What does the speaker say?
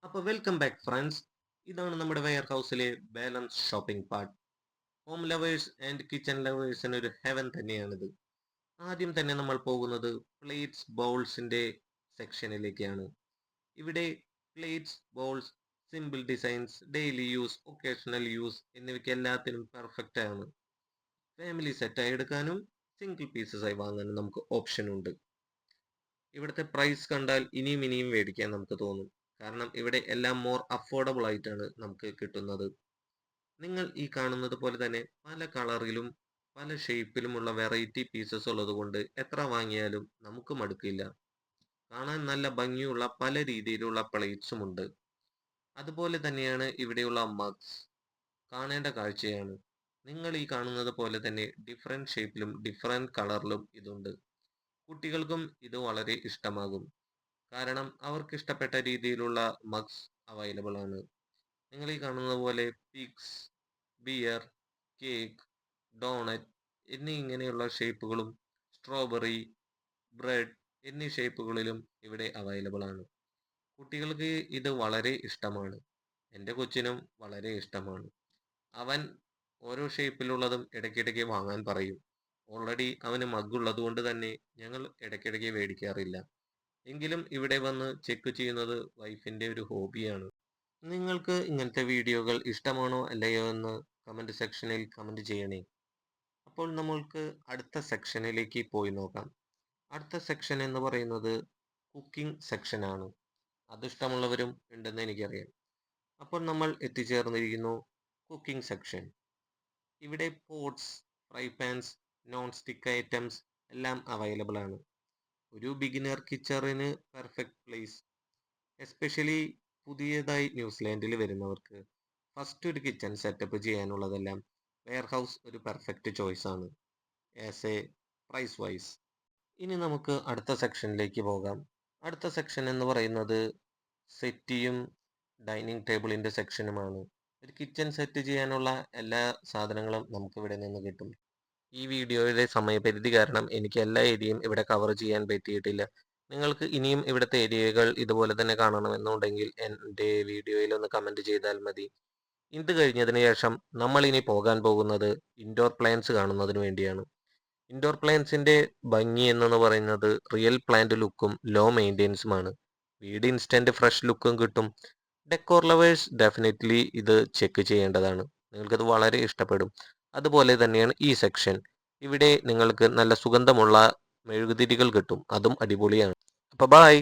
അപ്പോൾ welcome back friends. ഇതാണ് നമ്മുടെ വെയർ ഹൗസിലെ balance shopping part. Home lovers and kitchen ലവേഴ്സിന് ഒരു ഹെവൻ തന്നെയാണിത്. ആദ്യം തന്നെ നമ്മൾ പോകുന്നത് പ്ലേറ്റ്സ് ബൗൾസിന്റെ സെക്ഷനിലേക്കാണ്. ഇവിടെ plates, bowls, simple designs, daily use, occasional use എന്നിവയ്ക്ക് എല്ലാത്തിനും പെർഫെക്റ്റ് ആണ്. ഫാമിലി സെറ്റായി എടുക്കാനും സിംഗിൾ പീസസ് ആയി വാങ്ങാനും നമുക്ക് ഓപ്ഷൻ ഉണ്ട്. ഇവിടുത്തെ പ്രൈസ് കണ്ടാൽ ഇനിയും ഇനിയും മേടിക്കാൻ നമുക്ക് തോന്നും. കാരണം ഇവിടെ എല്ലാം മോർ അഫോർഡബിൾ ആയിട്ടാണ് നമുക്ക് കിട്ടുന്നത്. നിങ്ങൾ ഈ കാണുന്നത് പോലെ തന്നെ പല കളറിലും പല ഷേപ്പിലുമുള്ള വെറൈറ്റി പീസസ് ഉള്ളത് കൊണ്ട് എത്ര വാങ്ങിയാലും നമുക്ക് മടുക്കില്ല. കാണാൻ നല്ല ഭംഗിയുള്ള പല രീതിയിലുള്ള പ്ലേറ്റ്സും ഉണ്ട്. അതുപോലെ തന്നെയാണ് ഇവിടെയുള്ള മഗ്സ്. കാണേണ്ട കാഴ്ചയാണ്. നിങ്ങൾ ഈ കാണുന്നത് പോലെ തന്നെ ഡിഫറെൻറ്റ് ഷേപ്പിലും ഡിഫറെൻറ്റ് കളറിലും ഇതുണ്ട്. കുട്ടികൾക്കും ഇത് വളരെ ഇഷ്ടമാകും. കാരണം അവർക്ക് ഇഷ്ടപ്പെട്ട രീതിയിലുള്ള മഗ്സ് അവൈലബിൾ ആണ്. നിങ്ങൾ ഈ കാണുന്ന പോലെ പിഗ്സ്, ബിയർ, കേക്ക്, ഡോണറ്റ് എന്നീ ഇങ്ങനെയുള്ള ഷേപ്പുകളും സ്ട്രോബെറി, ബ്രെഡ് എന്നീ ഷേപ്പുകളിലും ഇവിടെ അവൈലബിൾ ആണ്. കുട്ടികൾക്ക് ഇത് വളരെ ഇഷ്ടമാണ്. എൻ്റെ കൊച്ചിനും വളരെ ഇഷ്ടമാണ്. അവൻ ഓരോ ഷേപ്പിലുള്ളതും ഇടയ്ക്കിടയ്ക്ക് വാങ്ങാൻ പറയും. ഓൾറെഡി അവന് മഗ് ഉള്ളത് കൊണ്ട് തന്നെ ഞങ്ങൾ ഇടയ്ക്കിടയ്ക്ക് മേടിക്കാറില്ല. എങ്കിലും ഇവിടെ വന്ന് ചെക്ക് ചെയ്യുന്നത് വൈഫിൻ്റെ ഒരു ഹോബിയാണ്. നിങ്ങൾക്ക് ഇങ്ങനത്തെ വീഡിയോകൾ ഇഷ്ടമാണോ അല്ലയോ എന്ന് കമൻറ്റ് സെക്ഷനിൽ കമൻറ്റ് ചെയ്യണേ. അപ്പോൾ നമ്മൾക്ക് അടുത്ത സെക്ഷനിലേക്ക് പോയി നോക്കാം. അടുത്ത സെക്ഷൻ എന്ന് പറയുന്നത് കുക്കിംഗ് സെക്ഷനാണ്. അതിഷ്ടമുള്ളവരും ഉണ്ടെന്ന് എനിക്കറിയാം. അപ്പോൾ നമ്മൾ എത്തിച്ചേർന്നിരിക്കുന്നു കുക്കിംഗ് സെക്ഷൻ. ഇവിടെ pots, fry pans, non stick items എല്ലാം അവൈലബിൾ ആണ്. ഒരു ബിഗിനർ കിച്ചറിന് പെർഫെക്റ്റ് പ്ലേസ്. എസ്പെഷ്യലി പുതിയതായി ന്യൂസിലാൻഡിൽ വരുന്നവർക്ക് ഫസ്റ്റ് ഒരു കിച്ചൺ സെറ്റപ്പ് ചെയ്യാനുള്ളതെല്ലാം വെയർ ഹൗസ് ഒരു പെർഫെക്റ്റ് ചോയ്സ് ആണ് ആസ് എ പ്രൈസ് വൈസ്. ഇനി നമുക്ക് അടുത്ത സെക്ഷനിലേക്ക് പോകാം. അടുത്ത സെക്ഷൻ എന്ന് പറയുന്നത് സെറ്റിയും ഡൈനിങ് ടേബിളിൻ്റെ സെക്ഷനുമാണ്. ഒരു കിച്ചൺ സെറ്റ് ചെയ്യാനുള്ള എല്ലാ സാധനങ്ങളും നമുക്കിവിടെ നിന്ന് കിട്ടും. ഈ വീഡിയോയുടെ സമയപരിധി കാരണം എനിക്ക് എല്ലാ ഏരിയയും ഇവിടെ കവർ ചെയ്യാൻ പറ്റിയിട്ടില്ല. നിങ്ങൾക്ക് ഇനിയും ഇവിടുത്തെ ഏരിയകൾ ഇതുപോലെ തന്നെ കാണണമെന്നുണ്ടെങ്കിൽ എൻ്റെ വീഡിയോയിൽ ഒന്ന് കമൻറ്റ് ചെയ്താൽ മതി. ഇത് കഴിഞ്ഞതിന് ശേഷം നമ്മൾ ഇനി പോകാൻ പോകുന്നത് ഇൻഡോർ പ്ലാന്റ്സ് കാണുന്നതിന് വേണ്ടിയാണ്. ഇൻഡോർ പ്ലാന്റ്സിൻ്റെ ഭംഗി എന്ന് പറയുന്നത് റിയൽ പ്ലാന്റ് ലുക്കും ലോ മെയിൻ്റെനൻസുമാണ്. വീട് ഇൻസ്റ്റൻറ്റ് ഫ്രഷ് ലുക്കും കിട്ടും. ഡെക്കോർ ലവേഴ്സ് ഡെഫിനറ്റ്ലി ഇത് ചെക്ക് ചെയ്യേണ്ടതാണ്. നിങ്ങൾക്കത് വളരെ ഇഷ്ടപ്പെടും. അതുപോലെ തന്നെയാണ് ഈ സെക്ഷൻ. ഇവിടെ നിങ്ങൾക്ക് നല്ല സുഗന്ധമുള്ള മെഴുകുതിരികൾ കിട്ടും. അതും അടിപൊളിയാണ്. അപ്പോൾ ബൈ.